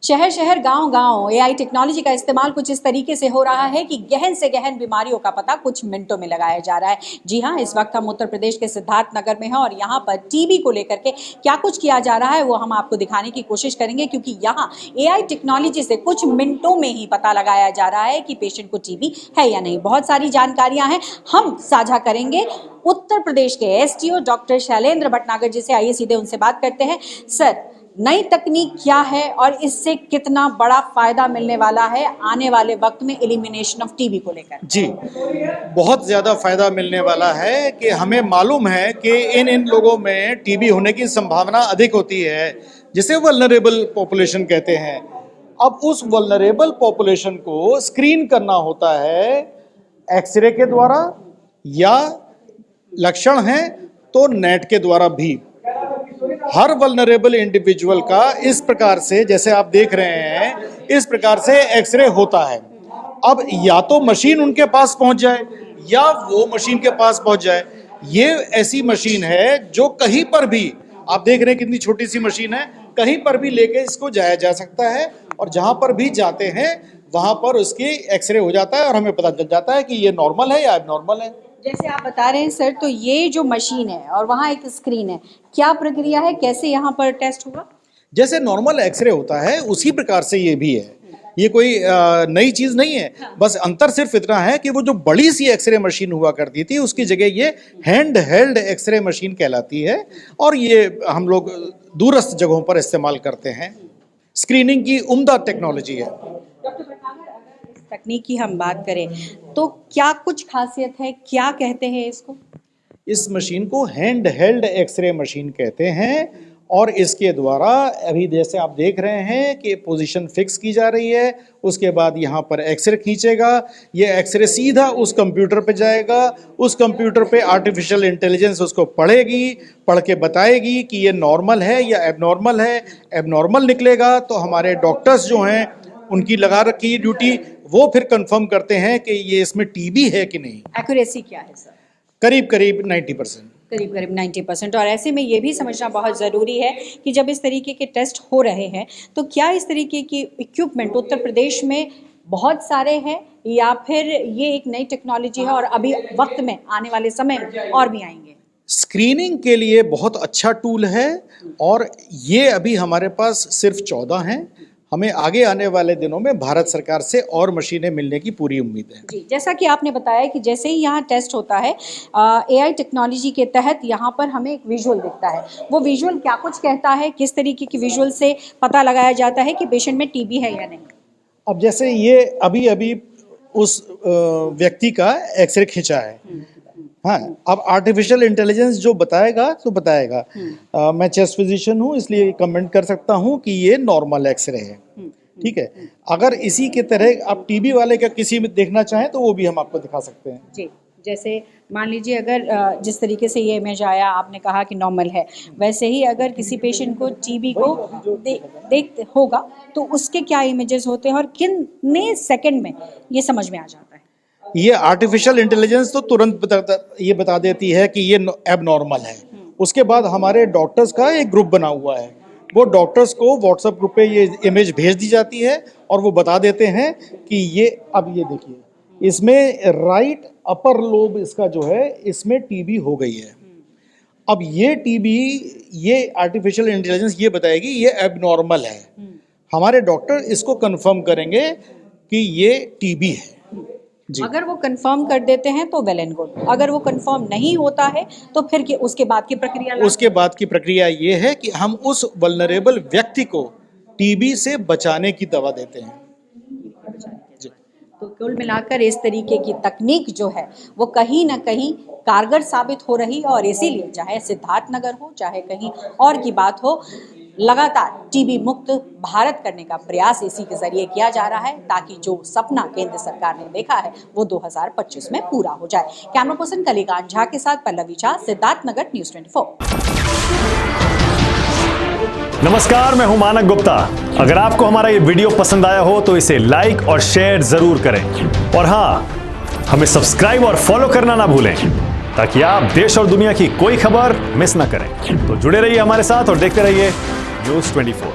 शहर शहर गांव गांव एआई टेक्नोलॉजी का इस्तेमाल कुछ इस तरीके से हो रहा है कि गहन से गहन बीमारियों का पता कुछ मिनटों में लगाया जा रहा है। जी हां, इस वक्त हम उत्तर प्रदेश के सिद्धार्थ नगर में हैं और यहां पर टीबी को लेकर के क्या कुछ किया जा रहा है वो हम आपको दिखाने की कोशिश करेंगे, क्योंकि यहां एआई टेक्नोलॉजी से कुछ मिनटों में ही पता लगाया जा रहा है कि पेशेंट को टीबी है या नहीं। बहुत सारी जानकारियां हैं, हम साझा करेंगे उत्तर प्रदेश के एसडीओ डॉक्टर शैलेंद्र भटनागर जी से। आइए सीधे उनसे बात करते हैं। सर, नई तकनीक क्या है और इससे कितना बड़ा फायदा मिलने वाला है आने वाले वक्त में एलिमिनेशन ऑफ टीबी को लेकर? जी, बहुत ज़्यादा फायदा मिलने वाला है कि हमें मालूम है कि इन लोगों में टीबी होने की संभावना अधिक होती है, जिसे वल्नरेबल पॉपुलेशन कहते हैं। अब उस वल्नरेबल पॉपुलेशन को स्क्रीन करना होता है एक्सरे के द्वारा, या लक्षण हैं तो नेट के द्वारा भी। हर वल्नरेबल इंडिविजुअल का इस प्रकार से, जैसे आप देख रहे हैं, इस प्रकार से एक्सरे होता है। अब या तो मशीन उनके पास पहुंच जाए या वो मशीन के पास पहुंच जाए। ये ऐसी मशीन है जो कहीं पर भी, आप देख रहे हैं कितनी छोटी सी मशीन है, कहीं पर भी लेके इसको जाया जा सकता है और जहां पर भी जाते हैं वहां पर उसकी एक्सरे हो जाता है और हमें पता चल जाता है कि ये नॉर्मल है या एबनॉर्मल है। जैसे आप बता रहे हैं सर, तो ये जो मशीन है और वहाँ एक स्क्रीन है, क्या प्रक्रिया है, कैसे यहाँ पर टेस्ट होगा? जैसे नॉर्मल एक्सरे होता है उसी प्रकार से ये भी है। ये कोई नई चीज नहीं है। बस अंतर सिर्फ इतना है कि वो जो बड़ी सी एक्सरे मशीन हुआ करती थी उसकी जगह ये हैंड हेल्ड एक्सरे मशीन कहलाती है और ये हम लोग दूरस्थ जगहों पर इस्तेमाल करते हैं। स्क्रीनिंग की उम्दा टेक्नोलॉजी है। तकनीक की हम बात करें तो क्या कुछ खासियत है, क्या कहते हैं इसको? इस मशीन को हैंड हेल्ड एक्सरे मशीन कहते हैं और इसके द्वारा अभी जैसे आप देख रहे हैं कि पोजीशन फिक्स की जा रही है, उसके बाद यहाँ पर एक्सरे खींचेगा, ये एक्सरे सीधा उस कंप्यूटर पे जाएगा, उस कंप्यूटर पे आर्टिफिशियल इंटेलिजेंस उसको पढ़ेगी, पढ़ के बताएगी कि ये नॉर्मल है या एबनॉर्मल है। एबनॉर्मल निकलेगा तो हमारे डॉक्टर्स जो हैं उनकी लगा रखी ड्यूटी, वो फिर कंफर्म करते हैं कि ये इसमें टीबी है कि नहीं। एक्यूरेसी क्या है सर? करीब करीब 90%। करीब करीब 90%। और ऐसे में ये भी समझना बहुत ज़रूरी है कि जब इस तरीके के टेस्ट हो रहे हैं तो क्या इस तरीके की इक्विपमेंट उत्तर प्रदेश में बहुत सारे हैं या फिर ये एक नई टेक्नोलॉजी है और अभी वक्त में आने वाले समय में और भी आएंगे? स्क्रीनिंग के लिए बहुत अच्छा टूल है और ये अभी हमारे पास सिर्फ 14 हैं। हमें आगे आने वाले दिनों में भारत सरकार से और मशीनें मिलने की पूरी उम्मीद है। जी, जैसा कि आपने बताया कि जैसे ही यहाँ टेस्ट होता है एआई टेक्नोलॉजी के तहत यहाँ पर हमें एक विजुअल दिखता है। वो विजुअल क्या कुछ कहता है, किस तरीके की विजुअल से पता लगाया जाता है कि पेशेंट में टीबी है या नहीं? अब जैसे ये अभी उस व्यक्ति का एक्सरे खींचा है, हाँ, अब आर्टिफिशियल इंटेलिजेंस जो बताएगा तो बताएगा। मैं चेस्ट फिजिशियन हूँ इसलिए कमेंट कर सकता हूँ कि ये नॉर्मल एक्सरे है, ठीक है। अगर इसी के तरह आप टीबी वाले का किसी में देखना चाहें तो वो भी हम आपको दिखा सकते हैं। जी, जैसे मान लीजिए अगर जिस तरीके से ये इमेज आया, आपने कहा कि नॉर्मल है, वैसे ही अगर किसी पेशेंट को टीबी को देख होगा तो उसके क्या इमेजेस होते हैं और कितने सेकंड में ये समझ में आ जाता है? ये आर्टिफिशियल इंटेलिजेंस तो तुरंत ये बता देती है कि ये एबनॉर्मल है। उसके बाद हमारे डॉक्टर्स का एक ग्रुप बना हुआ है, वो डॉक्टर्स को व्हाट्सएप ग्रुप पे ये इमेज भेज दी जाती है और वो बता देते हैं कि ये, अब ये देखिए इसमें राइट अपर लोब इसका जो है इसमें टीबी हो गई है। अब ये टीबी, ये आर्टिफिशियल इंटेलिजेंस ये बताएगी ये एबनॉर्मल है। हमारे डॉक्टर इसको कंफर्म करेंगे कि ये टीबी है। जी। अगर वो कंफर्म कर देते हैं तो वेल एंड गुड, अगर वो कंफर्म नहीं होता है तो फिर उसके बाद की प्रक्रिया? उसके बाद की प्रक्रिया ये है कि हम उस वल्नरेबल व्यक्ति को टीबी से बचाने की दवा देते हैं। जी। तो कुल मिलाकर इस तरीके की तकनीक जो है वो कहीं ना कहीं कारगर साबित हो रही है और इसीलिए चाहे सिद्धार्थ नगर हो चाहे कहीं और की बात हो, लगातार टीबी मुक्त भारत करने का प्रयास इसी के जरिए किया जा रहा है ताकि जो सपना केंद्र सरकार ने देखा है वो 2025 में पूरा हो जाए। कैमरा पर्सन कलिकांत झा के साथ पल्लवी झा, सिद्धार्थ नगर, न्यूज़ 24। नमस्कार, मैं हूं मानक गुप्ता। अगर आपको हमारा ये वीडियो पसंद आया हो तो इसे लाइक और शेयर जरूर करें और हाँ, हमें सब्सक्राइब और फॉलो करना ना भूलें ताकि आप देश और दुनिया की कोई खबर मिस ना करें। तो जुड़े रहिए हमारे साथ और देखते रहिए न्यूज़ 24।